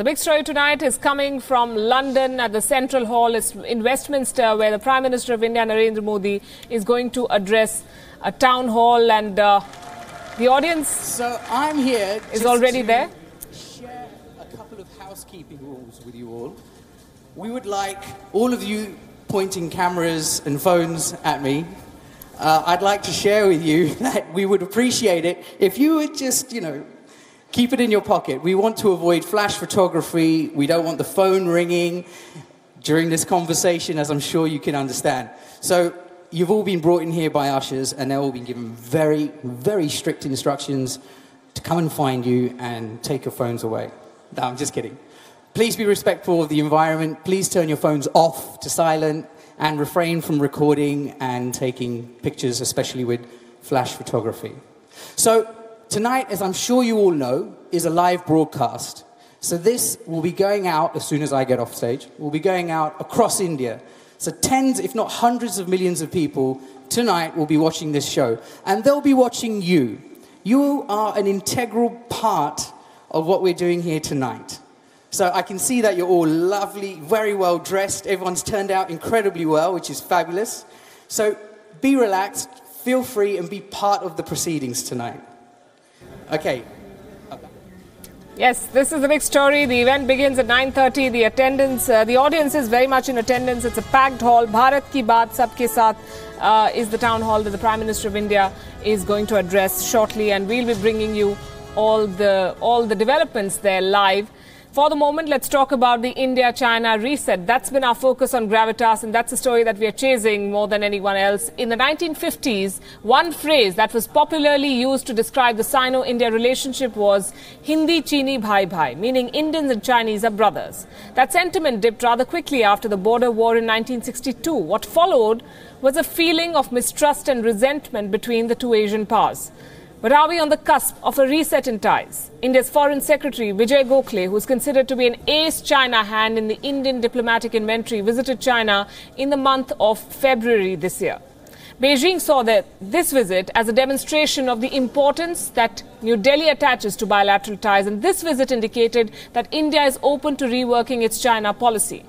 The big story tonight is coming from London at the Central Hall in Westminster, where the Prime Minister of India, Narendra Modi, is going to address a town hall, and the audience so I'm here is already there. Share a couple of housekeeping rules with you all. We would like all of you pointing cameras and phones at me. I'd like to share with you that we would appreciate it if you would just, keep it in your pocket. We want to avoid flash photography. We don't want the phone ringing during this conversation, as I'm sure you can understand. So you've all been brought in here by ushers, and they've all been given very, very strict instructions to come and find you and take your phones away. No, I'm just kidding. Please be respectful of the environment. Please turn your phones off to silent and refrain from recording and taking pictures, especially with flash photography. So tonight, as I'm sure you all know, is a live broadcast. So this will be going out as soon as I get off stage. We'll be going out across India. So tens, if not hundreds of millions of people tonight will be watching this show. And they'll be watching you. You are an integral part of what we're doing here tonight. So I can see that you're all lovely, very well dressed. Everyone's turned out incredibly well, which is fabulous. So be relaxed, feel free, and be part of the proceedings tonight. Okay. Yes, this is the big story. The event begins at 9:30. The audience is very much in attendance. It's a packed hall. Bharat Ki Baat Sabke Saath is the town hall that the Prime Minister of India is going to address shortly, and we'll be bringing you all the developments there live. For the moment, let's talk about the India-China reset. That's been our focus on Gravitas, and that's a story that we are chasing more than anyone else. In the 1950s, one phrase that was popularly used to describe the Sino-India relationship was Hindi Chini Bhai Bhai, meaning Indians and Chinese are brothers. That sentiment dipped rather quickly after the border war in 1962. What followed was a feeling of mistrust and resentment between the two Asian powers. But are we on the cusp of a reset in ties? India's Foreign Secretary Vijay Gokhale, who is considered to be an ace China hand in the Indian diplomatic inventory, visited China in the month of February this year. Beijing saw this visit as a demonstration of the importance that New Delhi attaches to bilateral ties, and this visit indicated that India is open to reworking its China policy.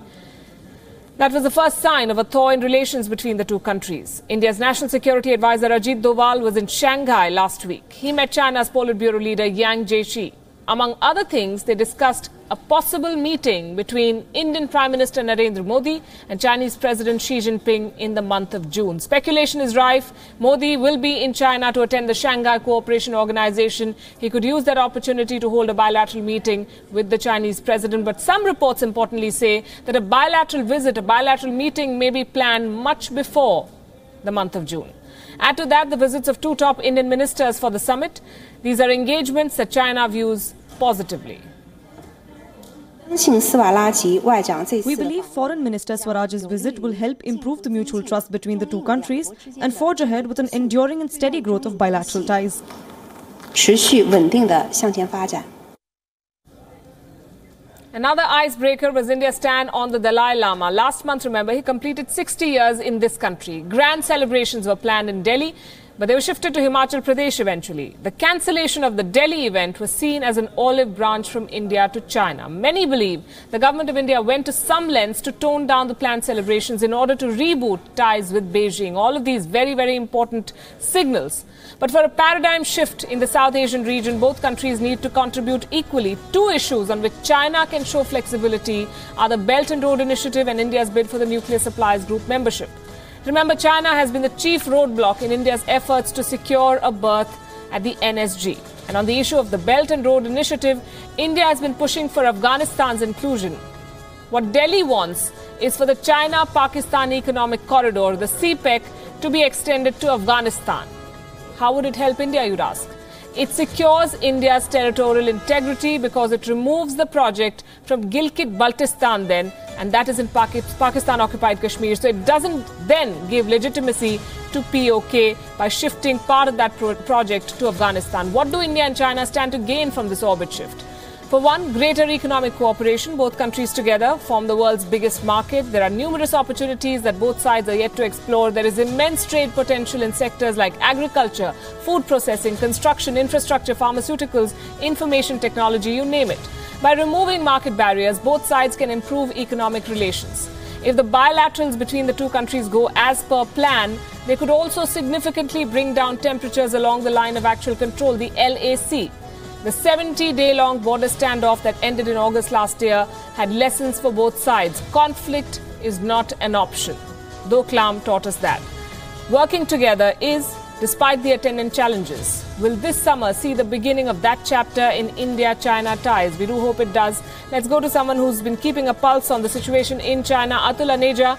That was the first sign of a thaw in relations between the two countries. India's National Security Advisor Ajit Doval was in Shanghai last week. He met China's Politburo leader Yang Jiechi. Among other things, they discussed a possible meeting between Indian Prime Minister Narendra Modi and Chinese President Xi Jinping in the month of June. Speculation is rife. Modi will be in China to attend the Shanghai Cooperation Organization. He could use that opportunity to hold a bilateral meeting with the Chinese president. But some reports importantly say that a bilateral visit, a bilateral meeting may be planned much before the month of June. Add to that the visits of two top Indian ministers for the summit. These are engagements that China views positively. We believe Foreign Minister Swaraj's visit will help improve the mutual trust between the two countries and forge ahead with an enduring and steady growth of bilateral ties. Another icebreaker was India's stand on the Dalai Lama. Last month, remember, he completed 60 years in this country. Grand celebrations were planned in Delhi, but they were shifted to Himachal Pradesh eventually. The cancellation of the Delhi event was seen as an olive branch from India to China. Many believe the government of India went to some lengths to tone down the planned celebrations in order to reboot ties with Beijing. All of these very, very important signals. But for a paradigm shift in the South Asian region, both countries need to contribute equally. Two issues on which China can show flexibility are the Belt and Road Initiative and India's bid for the Nuclear Supplies Group membership. Remember, China has been the chief roadblock in India's efforts to secure a berth at the NSG. And on the issue of the Belt and Road Initiative, India has been pushing for Afghanistan's inclusion. What Delhi wants is for the China-Pakistan Economic Corridor, the CPEC, to be extended to Afghanistan. How would it help India, you'd ask? It secures India's territorial integrity because it removes the project from Gilgit-Baltistan then, and that is in Pakistan-occupied Kashmir. So it doesn't then give legitimacy to POK by shifting part of that project to Afghanistan. What do India and China stand to gain from this orbit shift? For one, greater economic cooperation. Both countries together form the world's biggest market. There are numerous opportunities that both sides are yet to explore. There is immense trade potential in sectors like agriculture, food processing, construction, infrastructure, pharmaceuticals, information technology, you name it. By removing market barriers, both sides can improve economic relations. If the bilaterals between the two countries go as per plan, they could also significantly bring down temperatures along the line of actual control, the LAC. The 70-day-long border standoff that ended in August last year had lessons for both sides. Conflict is not an option. Doklam taught us that. Working together is, despite the attendant challenges. Will this summer see the beginning of that chapter in India-China ties? We do hope it does. Let's go to someone who's been keeping a pulse on the situation in China. Atul Aneja,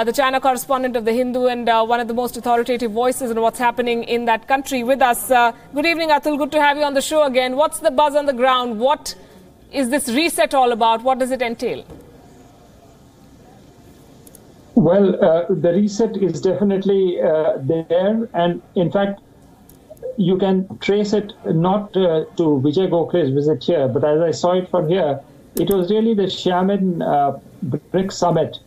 the China correspondent of The Hindu and one of the most authoritative voices in what's happening in that country with us. Good evening, Atul. Good to have you on the show again. What's the buzz on the ground? What is this reset all about? What does it entail? Well, the reset is definitely there. And in fact, you can trace it not to Vijay Gokhale's visit here, but as I saw it from here, it was really the Xiamen BRICS summit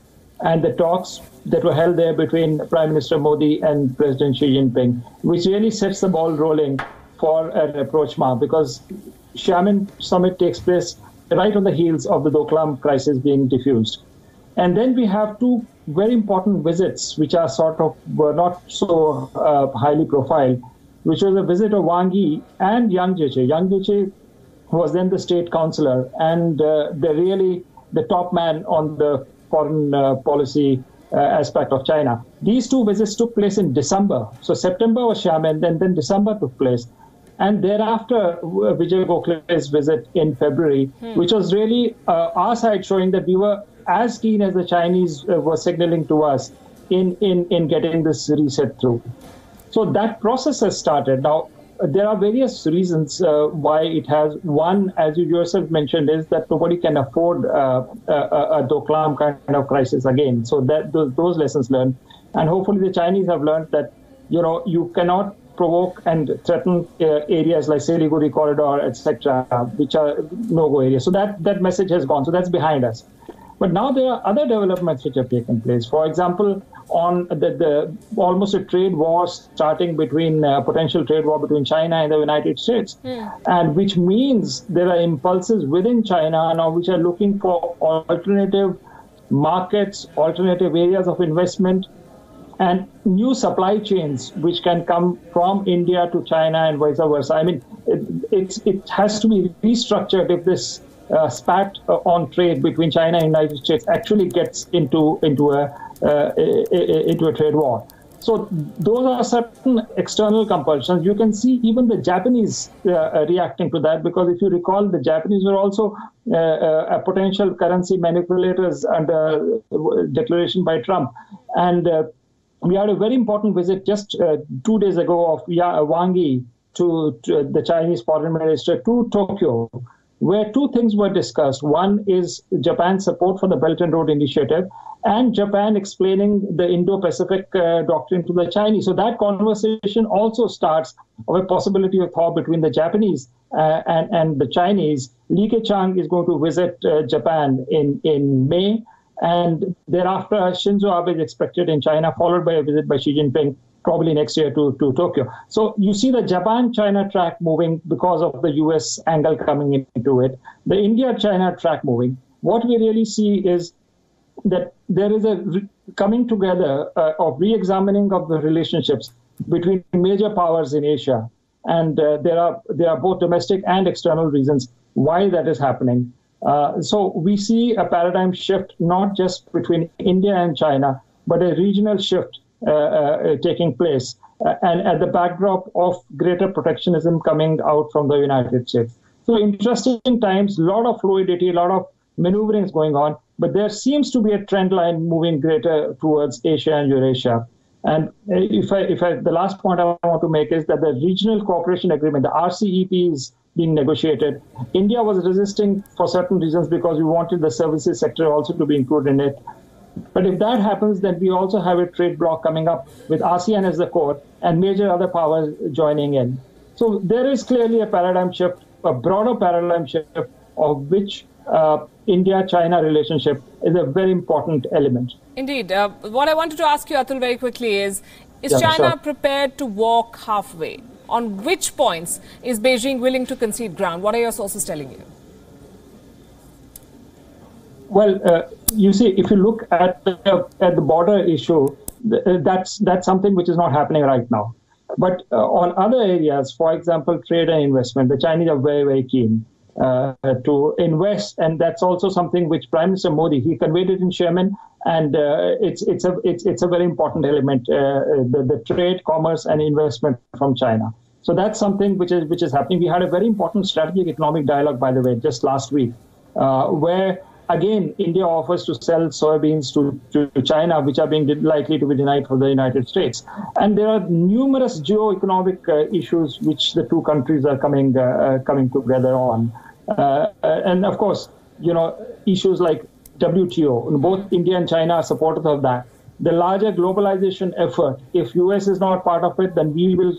and the talks that were held there between Prime Minister Modi and President Xi Jinping, which really sets the ball rolling for an approachment, because Xiamen summit takes place right on the heels of the Doklam crisis being diffused. And then we have two very important visits, which are were not so highly profiled, which was a visit of Wang Yi and Yang Jiechi. Yang Jiechi was then the state councillor and the top man on the foreign policy aspect of China. These two visits took place in December. So September was Xiamen, then December took place. And thereafter, Vijay Gokhale's visit in February, which was really our side showing that we were as keen as the Chinese were signaling to us in getting this reset through. So that process has started. Now, there are various reasons why it has. One, as you yourself mentioned, is that nobody can afford a Doklam kind of crisis again. So that those lessons learned. And hopefully the Chinese have learned that, you cannot provoke and threaten areas like Siliguri corridor, etc., which are no-go areas. So that message has gone. So that's behind us. But now there are other developments which have taken place. For example, on the almost a trade war starting between potential trade war between China and the United States, and which means there are impulses within China now which are looking for alternative markets, alternative areas of investment, and new supply chains which can come from India to China and vice versa. I mean, it has to be restructured if this spat on trade between China and the United States actually gets into a trade war. So those are certain external compulsions. You can see even the Japanese reacting to that, because if you recall, the Japanese were also a potential currency manipulators under declaration by Trump. And we had a very important visit just 2 days ago of Wang Yi to the Chinese foreign minister to Tokyo, where two things were discussed. One is Japan's support for the Belt and Road Initiative, and Japan explaining the Indo-Pacific doctrine to the Chinese. So that conversation also starts of a possibility of thaw between the Japanese and the Chinese. Li Keqiang is going to visit Japan in May, and thereafter Shinzo Abe is expected in China, followed by a visit by Xi Jinping probably next year to Tokyo. So you see the Japan-China track moving because of the US angle coming into it, the India-China track moving. What we really see is that there is a coming together of re-examining of the relationships between major powers in Asia. And there are both domestic and external reasons why that is happening. So we see a paradigm shift, not just between India and China, but a regional shift taking place, and at the backdrop of greater protectionism coming out from the United States. So interesting times, a lot of fluidity, a lot of maneuverings going on, but there seems to be a trend line moving greater towards Asia and Eurasia. And the last point I want to make is that the regional cooperation agreement, the RCEP, is being negotiated. India was resisting for certain reasons because we wanted the services sector also to be included in it. But if that happens, then we also have a trade bloc coming up with ASEAN as the core and major other powers joining in. So there is clearly a paradigm shift, a broader paradigm shift, of which India-China relationship is a very important element. Indeed. What I wanted to ask you, Atul, very quickly is China prepared to walk halfway? On which points is Beijing willing to concede ground? What are your sources telling you? Well, you see, if you look at the border issue, that's something which is not happening right now. But on other areas, for example, trade and investment, the Chinese are very, very keen to invest, and that's also something which Prime Minister Modi, he conveyed it in Sherman, and it's a very important element, the trade, commerce, and investment from China. So that's something which is happening. We had a very important strategic economic dialogue, by the way, just last week, where again, India offers to sell soybeans to China, which are being likely to be denied for the United States. And there are numerous geo-economic issues which the two countries are coming together on. And of course, issues like WTO, both India and China are supportive of that. The larger globalization effort, if US is not part of it, then we will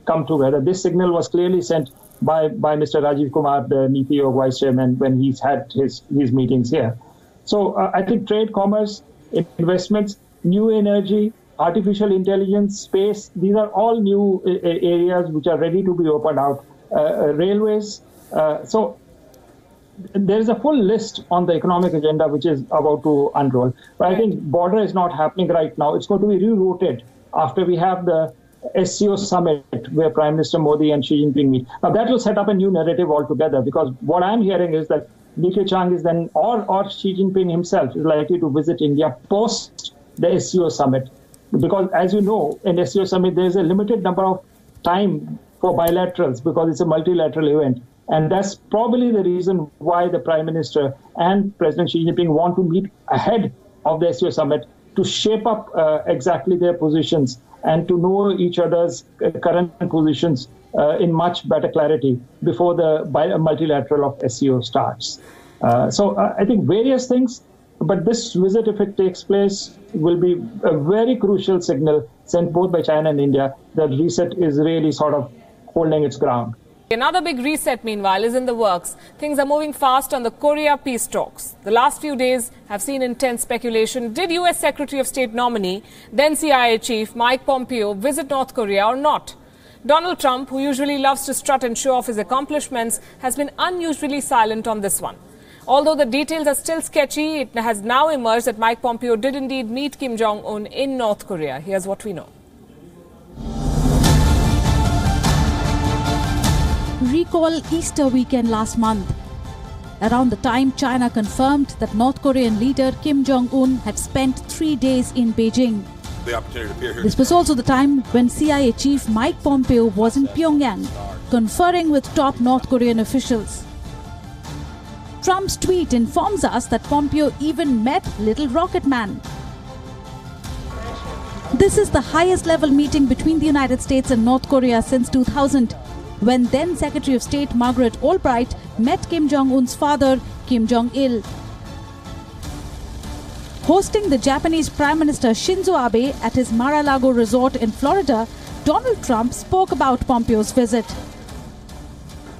come together. This signal was clearly sent by Mr. Rajiv Kumar, the NITI Aayog Vice Chairman, when he's had his meetings here. So I think trade, commerce, investments, new energy, artificial intelligence, space, these are all new areas which are ready to be opened out. Railways. So there is a full list on the economic agenda which is about to unroll. But I think border is not happening right now. It's going to be rerouted after we have the SCO summit where Prime Minister Modi and Xi Jinping meet. Now that will set up a new narrative altogether, because what I'm hearing is that Li Keqiang is then, or Xi Jinping himself is likely to visit India post the SCO summit. Because as you know, in SCO summit, there is a limited number of time for bilaterals because it's a multilateral event. And that's probably the reason why the Prime Minister and President Xi Jinping want to meet ahead of the SCO summit to shape up exactly their positions and to know each other's current positions in much better clarity before the multilateral of SCO starts. So I think various things, but this visit, if it takes place, will be a very crucial signal sent both by China and India that reset is really sort of holding its ground. Another big reset, meanwhile, is in the works. Things are moving fast on the Korea peace talks. The last few days have seen intense speculation. Did U.S. Secretary of State nominee, then CIA chief Mike Pompeo visit North Korea or not? Donald Trump, who usually loves to strut and show off his accomplishments, has been unusually silent on this one. Although the details are still sketchy, it has now emerged that Mike Pompeo did indeed meet Kim Jong-un in North Korea. Here's what we know. Recall Easter weekend last month. Around the time China confirmed that North Korean leader Kim Jong-un had spent 3 days in Beijing. This was also the time when CIA chief Mike Pompeo was in Pyongyang, conferring with top North Korean officials. Trump's tweet informs us that Pompeo even met Little Rocket Man. This is the highest level meeting between the United States and North Korea since 2000, when then Secretary of State Margaret Albright met Kim Jong-un's father, Kim Jong-il. Hosting the Japanese Prime Minister Shinzo Abe at his Mar-a-Lago resort in Florida, Donald Trump spoke about Pompeo's visit.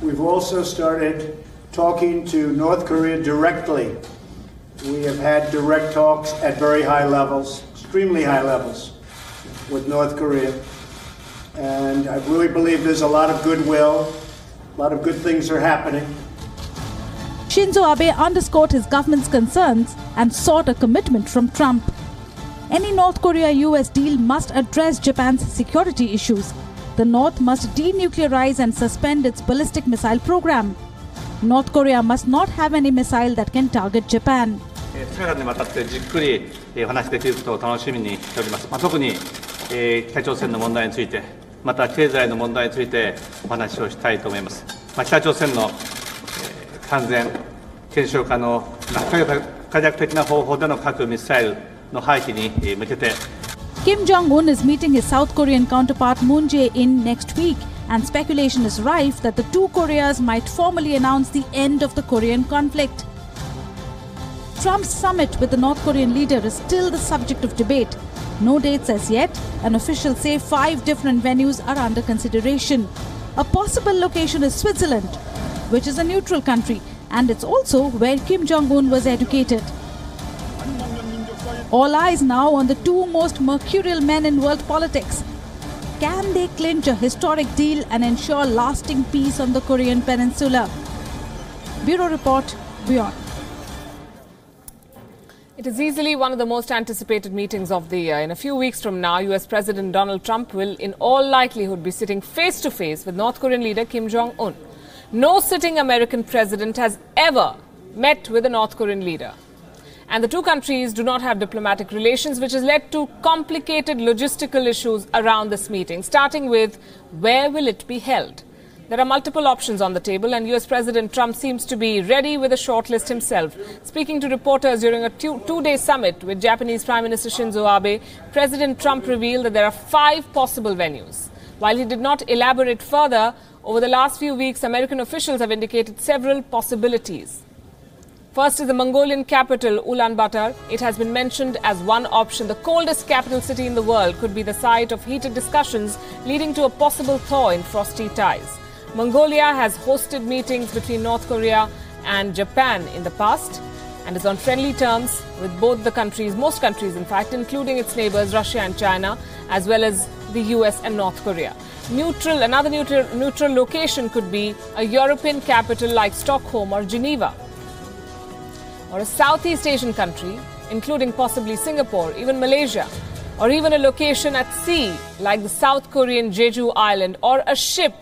We've also started talking to North Korea directly. We have had direct talks at very high levels, extremely high levels, with North Korea. And I really believe there's a lot of goodwill, a lot of good things are happening. Shinzo Abe underscored his government's concerns and sought a commitment from Trump. Any North Korea-US deal must address Japan's security issues. The North must denuclearize and suspend its ballistic missile program. North Korea must not have any missile that can target Japan. 2日間にわたってじっくりお話できることを楽しみにしております。特に北朝鮮の問題について、また経済の問題についてお話をしたいと思います。北朝鮮の完全検証可能な可逆的な方法での核ミサイルの廃棄に向けて。Kim Jong-un is meeting his South Korean counterpart Moon Jae-in next week, and speculation is rife that the two Koreas might formally announce the end of the Korean conflict. Trump's summit with the North Korean leader is still the subject of debate. No dates as yet, and officials say 5 different venues are under consideration. A possible location is Switzerland, which is a neutral country, and it's also where Kim Jong-un was educated. All eyes now on the two most mercurial men in world politics. Can they clinch a historic deal and ensure lasting peace on the Korean peninsula? Bureau Report, WION. It is easily one of the most anticipated meetings of the year. In a few weeks from now, US President Donald Trump will in all likelihood be sitting face to face with North Korean leader Kim Jong-un. No sitting American president has ever met with a North Korean leader. And the two countries do not have diplomatic relations, which has led to complicated logistical issues around this meeting, starting with where will it be held? There are multiple options on the table, and US President Trump seems to be ready with a shortlist himself. Speaking to reporters during a two-day summit with Japanese Prime Minister Shinzo Abe, President Trump revealed that there are 5 possible venues. While he did not elaborate further, over the last few weeks, American officials have indicated several possibilities. First is the Mongolian capital, Ulaanbaatar. It has been mentioned as one option. The coldest capital city in the world could be the site of heated discussions leading to a possible thaw in frosty ties. Mongolia has hosted meetings between North Korea and Japan in the past and is on friendly terms with both the countries, most countries in fact, including its neighbors Russia and China, as well as the US and North Korea. Another neutral location could be a European capital like Stockholm or Geneva, or a Southeast Asian country, including possibly Singapore, even Malaysia, or even a location at sea like the South Korean Jeju Island, or a ship.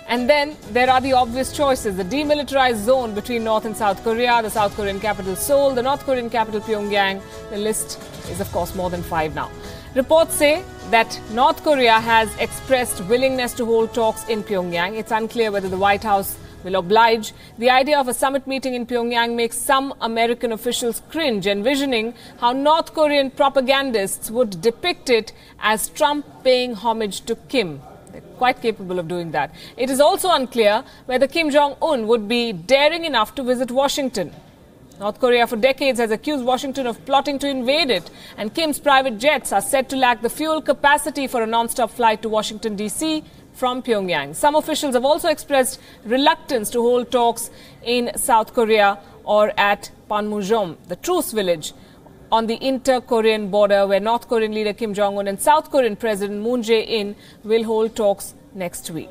And then there are the obvious choices: the demilitarized zone between North and South Korea, the South Korean capital Seoul, the North Korean capital Pyongyang. The list is, of course, more than 5 now. Reports say that North Korea has expressed willingness to hold talks in Pyongyang. It's unclear whether the White House will oblige. The idea of a summit meeting in Pyongyang makes some American officials cringe, envisioning how North Korean propagandists would depict it as Trump paying homage to Kim. They're quite capable of doing that. It is also unclear whether Kim Jong-un would be daring enough to visit Washington. North Korea for decades has accused Washington of plotting to invade it, and Kim's private jets are said to lack the fuel capacity for a non-stop flight to Washington, D.C. from Pyongyang. Some officials have also expressed reluctance to hold talks in South Korea or at Panmunjom, the truce village on the inter-Korean border, where North Korean leader Kim Jong-un and South Korean President Moon Jae-in will hold talks next week.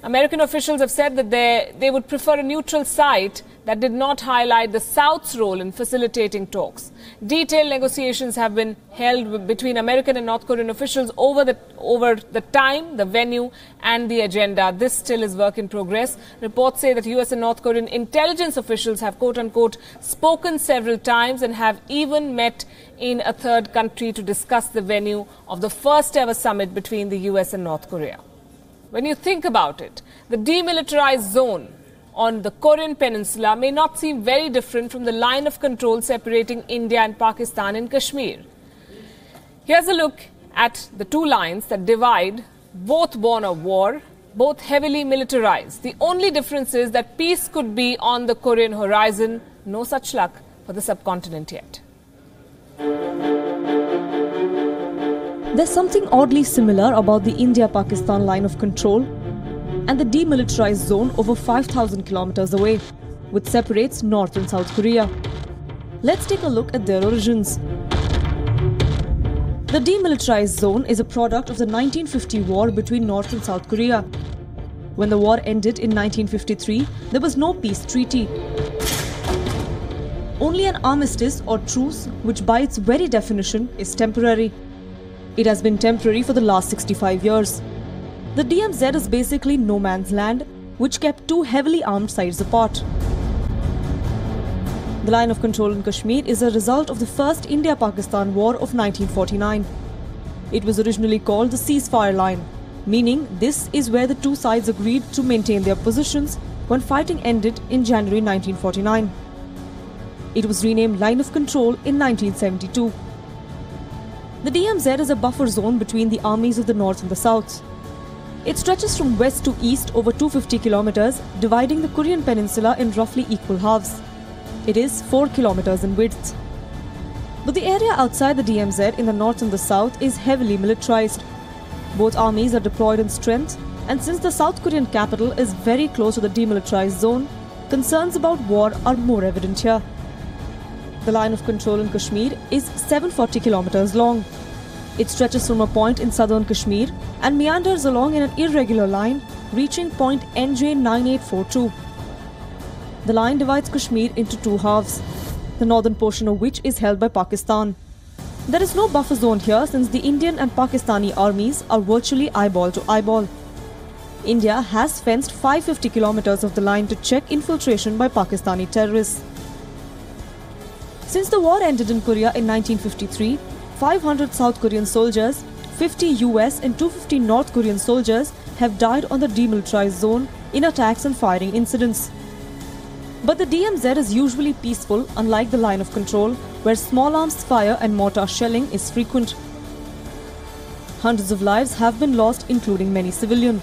American officials have said that they would prefer a neutral site that did not highlight the South's role in facilitating talks. Detailed negotiations have been held between American and North Korean officials over the time, the venue and the agenda. This still is work in progress. Reports say that US and North Korean intelligence officials have quote-unquote spoken several times and have even met in a third country to discuss the venue of the first ever summit between the US and North Korea. When you think about it, the demilitarized zone on the Korean peninsula may not seem very different from the line of control separating India and Pakistan in Kashmir. Here's a look at the two lines that divide, both born of war, both heavily militarized. The only difference is that peace could be on the Korean horizon. No such luck for the subcontinent yet. There's something oddly similar about the India-Pakistan line of control and the demilitarized zone over 5,000 kilometers away, which separates North and South Korea. Let's take a look at their origins. The demilitarized zone is a product of the 1950 war between North and South Korea. When the war ended in 1953, there was no peace treaty. Only an armistice or truce, which by its very definition is temporary. It has been temporary for the last 65 years. The DMZ is basically no man's land, which kept two heavily armed sides apart. The line of control in Kashmir is a result of the first India-Pakistan war of 1949. It was originally called the ceasefire line, meaning this is where the two sides agreed to maintain their positions when fighting ended in January 1949. It was renamed Line of Control in 1972. The DMZ is a buffer zone between the armies of the North and the South. It stretches from west to east over 250 kilometers, dividing the Korean peninsula in roughly equal halves. It is 4 kilometers in width. But the area outside the DMZ in the north and the south is heavily militarized. Both armies are deployed in strength, and since the South Korean capital is very close to the demilitarized zone, concerns about war are more evident here. The line of control in Kashmir is 740 kilometers long. It stretches from a point in southern Kashmir and meanders along in an irregular line, reaching point NJ9842. The line divides Kashmir into two halves. the northern portion of which is held by Pakistan. There is no buffer zone here since the Indian and Pakistani armies are virtually eyeball to eyeball. India has fenced 550 kilometers of the line to check infiltration by Pakistani terrorists. Since the war ended in Korea in 1953, 500 South Korean soldiers, 50 US and 250 North Korean soldiers have died on the demilitarized zone in attacks and firing incidents. But the DMZ is usually peaceful, unlike the line of control, where small arms fire and mortar shelling is frequent. Hundreds of lives have been lost, including many civilian.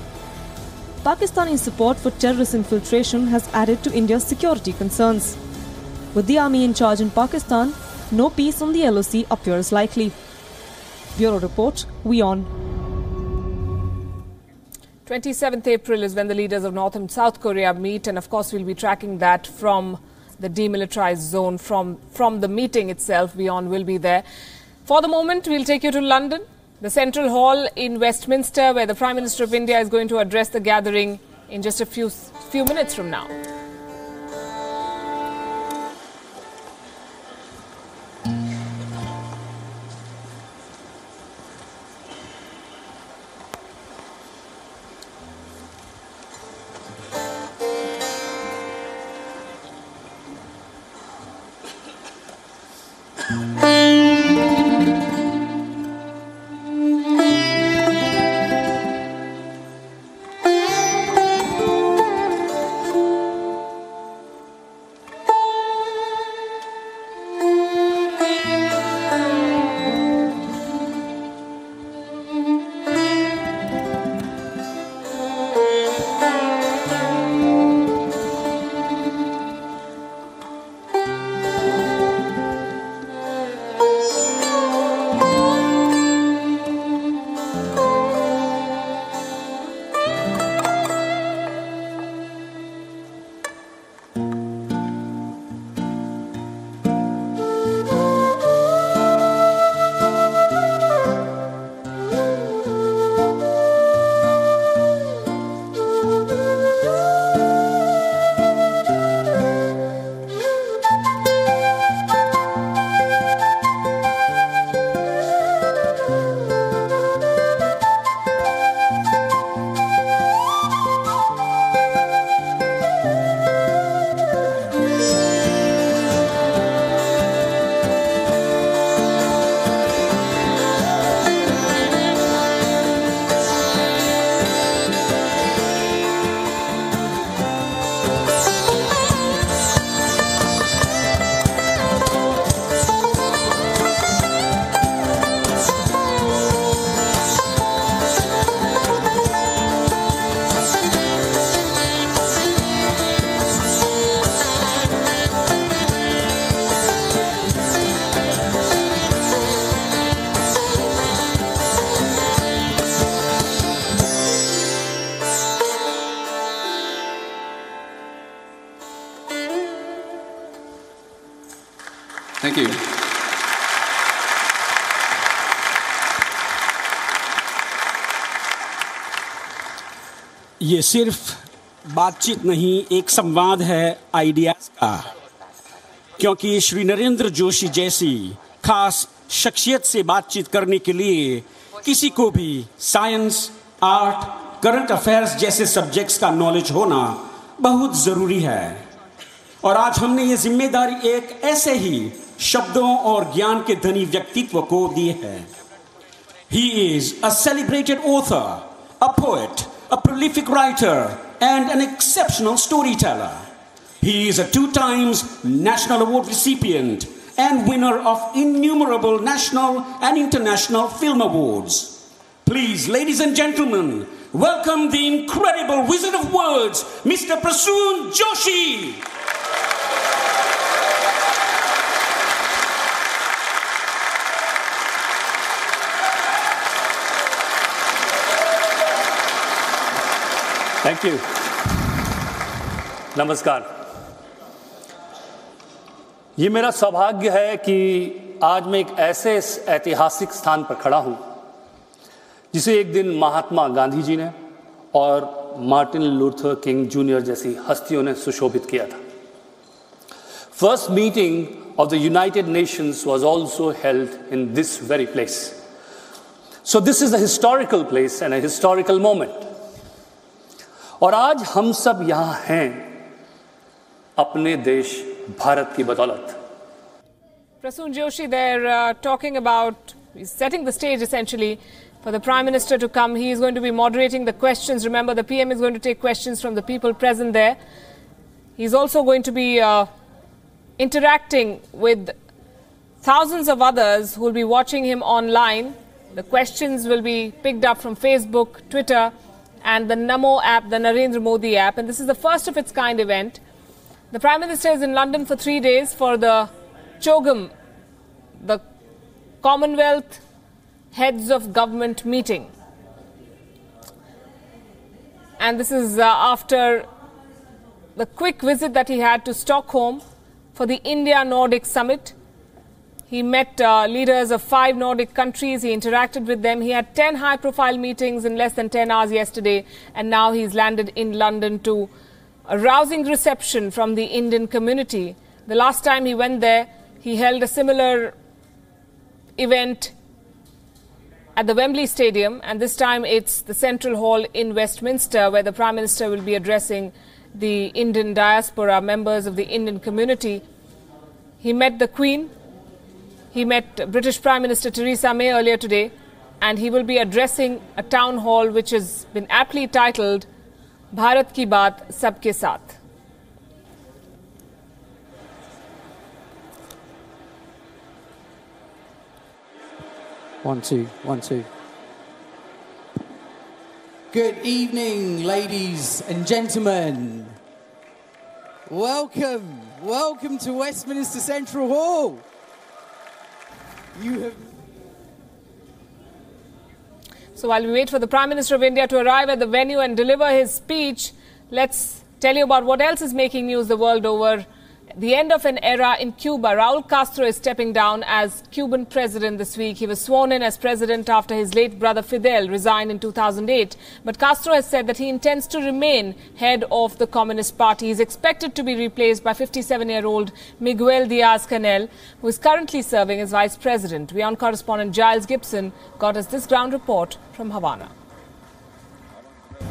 Pakistani support for terrorist infiltration has added to India's security concerns. With the army in charge in Pakistan, no peace on the LOC appears likely. Bureau Report, WION. 27th April is when the leaders of North and South Korea meet, and of course we'll be tracking that from the demilitarized zone, from the meeting itself. WION will be there. For the moment, we'll take you to London, the Central Hall in Westminster, where the Prime Minister of India is going to address the gathering in just a few minutes from now. Thank you. ये सिर्फ बातचीत नहीं, एक संवाद है ideas का, क्योंकि श्री नरेंद्र जोशी जैसी खास शख्सियत से बातचीत करने के लिए किसी को भी साइंस, आर्ट, करंट अफेयर्स जैसे सब्जेक्ट्स का नॉलेज होना बहुत जरूरी है। और आज हमने ये जिम्मेदारी एक ऐसे ही शब्दों और ज्ञान के धनी व्यक्तित्व को दी है। He is a celebrated author, a poet, a prolific writer, and an exceptional storyteller. He is a 2 times National Award recipient and winner of innumerable national and international film awards. Please, ladies and gentlemen, welcome the incredible Wizard of Words, Mr. Prasoon Joshi. Thank you. नमस्कार। ये मेरा सौभाग्य है कि आज मैं एक ऐसे ऐतिहासिक स्थान पर खड़ा हूं जिसे एक दिन महात्मा गांधी जी ने और मार्टिन लूथर किंग जूनियर जैसी हस्तियों ने सुशोभित किया था। First meeting of the United Nations was also held in this very place. So this is a historical place and a historical moment. और आज हम सब यहाँ हैं अपने देश भारत की बदौलत. Prasoon Joshi, they're talking about, he's setting the stage essentially for the Prime Minister to come. He is going to be moderating the questions. Remember, the PM is going to take questions from the people present there. He's also going to be interacting with thousands of others who will be watching him online. The questions will be picked up from Facebook, Twitter, and the Namo app, the Narendra Modi app. And this is the first of its kind event. The Prime Minister is in London for 3 days for the CHOGM, the Commonwealth Heads of Government meeting. And this is after the quick visit that he had to Stockholm for the India-Nordic Summit. He met leaders of 5 Nordic countries. He interacted with them. He had 10 high-profile meetings in less than 10 hours yesterday. And now he's landed in London to a rousing reception from the Indian community. The last time he went there, he held a similar event at the Wembley Stadium, and this time it's the Central Hall in Westminster, where the Prime Minister will be addressing the Indian diaspora, members of the Indian community. He met the Queen, he met British Prime Minister Theresa May earlier today, and he will be addressing a town hall which has been aptly titled Bharat Ki Baat Sabke Saath. One, two, 1, 2. Good evening, ladies and gentlemen. Welcome, welcome to Westminster Central Hall. So while we wait for the Prime Minister of India to arrive at the venue and deliver his speech, let's tell you about what else is making news the world over. The end of an era in Cuba. Raul Castro is stepping down as Cuban president this week. He was sworn in as president after his late brother Fidel resigned in 2008. But Castro has said that he intends to remain head of the Communist Party. He is expected to be replaced by 57-year-old Miguel Diaz-Canel, who is currently serving as vice president. WION correspondent Giles Gibson got us this ground report from Havana.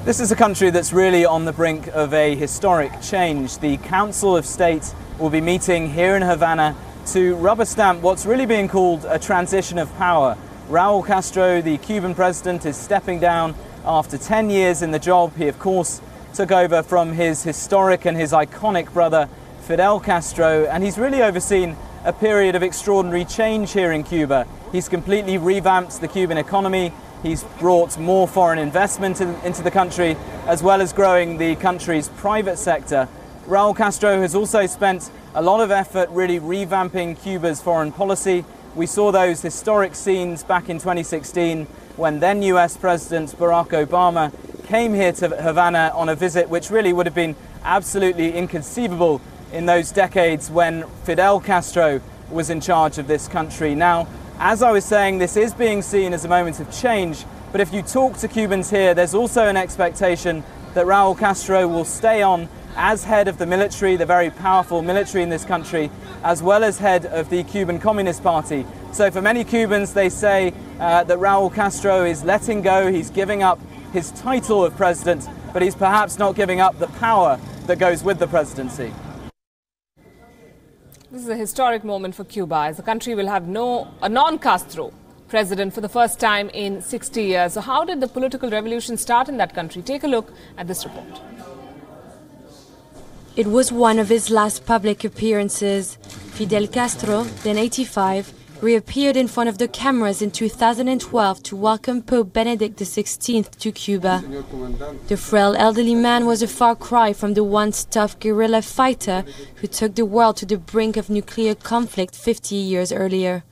This is a country that's really on the brink of a historic change. The Council of State will be meeting here in Havana to rubber stamp what's really being called a transition of power. Raul Castro, the Cuban president, is stepping down after 10 years in the job. He, of course, took over from his historic and his iconic brother, Fidel Castro, and he's really overseen a period of extraordinary change here in Cuba. He's completely revamped the Cuban economy. He's brought more foreign investment into the country, as well as growing the country's private sector. Raul Castro has also spent a lot of effort really revamping Cuba's foreign policy. We saw those historic scenes back in 2016 when then US President Barack Obama came here to Havana on a visit which really would have been absolutely inconceivable in those decades when Fidel Castro was in charge of this country. Now, as I was saying, this is being seen as a moment of change, but if you talk to Cubans here, there's also an expectation that Raul Castro will stay on as head of the military, the very powerful military in this country, as well as head of the Cuban Communist Party. So for many Cubans, they say that Raul Castro is letting go, he's giving up his title of president, but he's perhaps not giving up the power that goes with the presidency. This is a historic moment for Cuba, as the country will have a non-Castro president for the first time in 60 years. So how did the political revolution start in that country? Take a look at this report. It was one of his last public appearances. Fidel Castro, then 85, reappeared in front of the cameras in 2012 to welcome Pope Benedict XVI to Cuba. The frail elderly man was a far cry from the once tough guerrilla fighter who took the world to the brink of nuclear conflict 50 years earlier.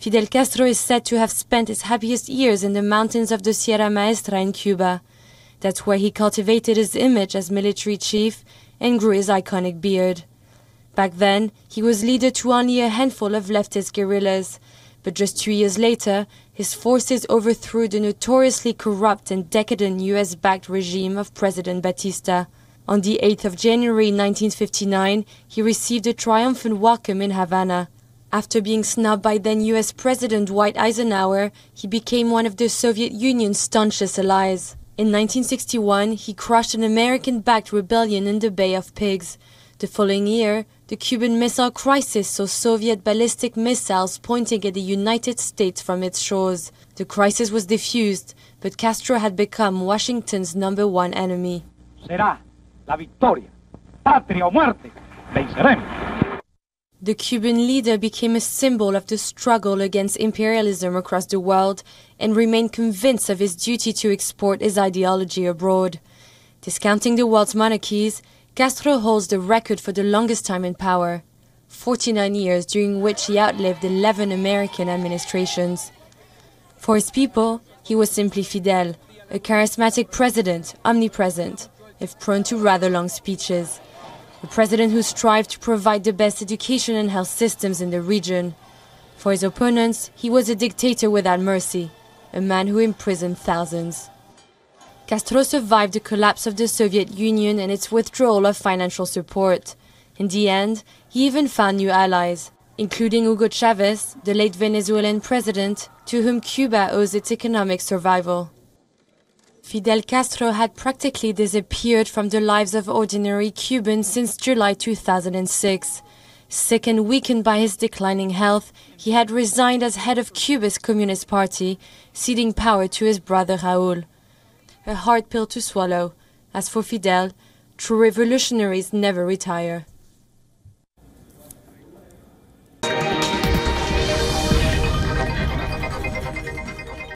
Fidel Castro is said to have spent his happiest years in the mountains of the Sierra Maestra in Cuba. That's where he cultivated his image as military chief and grew his iconic beard. Back then, he was leader to only a handful of leftist guerrillas. But just 2 years later, his forces overthrew the notoriously corrupt and decadent US-backed regime of President Batista. On the 8th of January 1959, he received a triumphant welcome in Havana. After being snubbed by then US President Dwight Eisenhower, he became one of the Soviet Union's staunchest allies. In 1961, he crushed an American-backed rebellion in the Bay of Pigs. The following year, the Cuban Missile Crisis saw Soviet ballistic missiles pointing at the United States from its shores. The crisis was defused, but Castro had become Washington's #1 enemy. Será la victoria, patria o muerte, venceremos. The Cuban leader became a symbol of the struggle against imperialism across the world and remained convinced of his duty to export his ideology abroad. Discounting the world's monarchies, Castro holds the record for the longest time in power, 49 years, during which he outlived 11 American administrations. For his people, he was simply Fidel, a charismatic president, omnipresent, if prone to rather long speeches. A president who strived to provide the best education and health systems in the region. For his opponents, he was a dictator without mercy, a man who imprisoned thousands. Castro survived the collapse of the Soviet Union and its withdrawal of financial support. In the end, he even found new allies, including Hugo Chavez, the late Venezuelan president, to whom Cuba owes its economic survival. Fidel Castro had practically disappeared from the lives of ordinary Cubans since July 2006. Sick and weakened by his declining health, he had resigned as head of Cuba's Communist Party, ceding power to his brother Raúl. A hard pill to swallow. As for Fidel, true revolutionaries never retire.